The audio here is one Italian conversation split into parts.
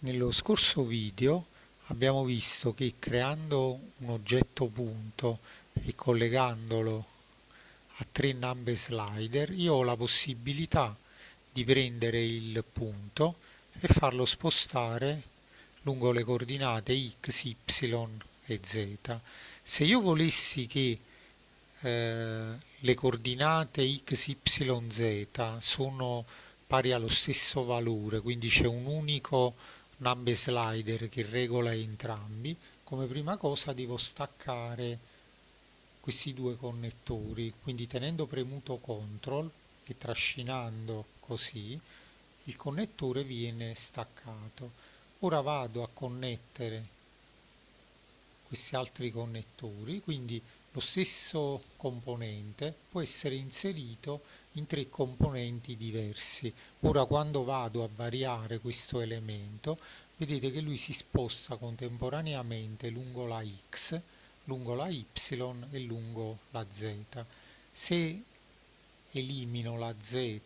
Nello scorso video abbiamo visto che creando un oggetto punto e collegandolo a tre number slider io ho la possibilità di prendere il punto e farlo spostare lungo le coordinate x, y e z. Se io volessi che le coordinate x, y, z sono pari allo stesso valore, quindi c'è un unico number slider che regola entrambi, come prima cosa devo staccare questi due connettori, quindi tenendo premuto CTRL e trascinando così il connettore viene staccato. Ora vado a connettere questi altri connettori, quindi lo stesso componente può essere inserito in tre componenti diversi. Ora quando vado a variare questo elemento, vedete che lui si sposta contemporaneamente lungo la X, lungo la Y e lungo la Z. Se elimino la Z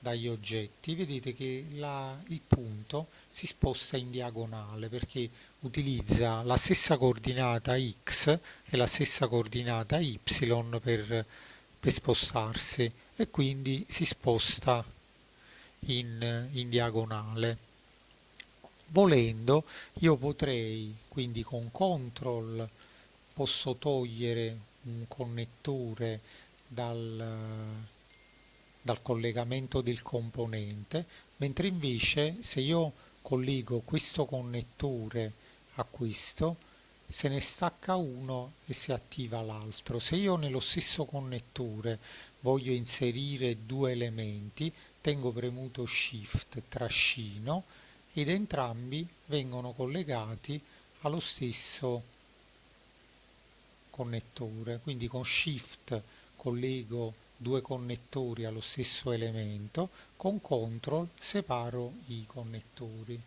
dagli oggetti, vedete che il punto si sposta in diagonale perché utilizza la stessa coordinata x e la stessa coordinata y per spostarsi e quindi si sposta in diagonale. Volendo io potrei quindi con CTRL posso togliere un connettore dal collegamento del componente, mentre invece se io collego questo connettore a questo, se ne stacca uno e si attiva l'altro. Se io nello stesso connettore voglio inserire due elementi, tengo premuto Shift, trascino ed entrambi vengono collegati allo stesso connettore. Quindi con Shift collego due connettori allo stesso elemento, con CTRL separo i connettori.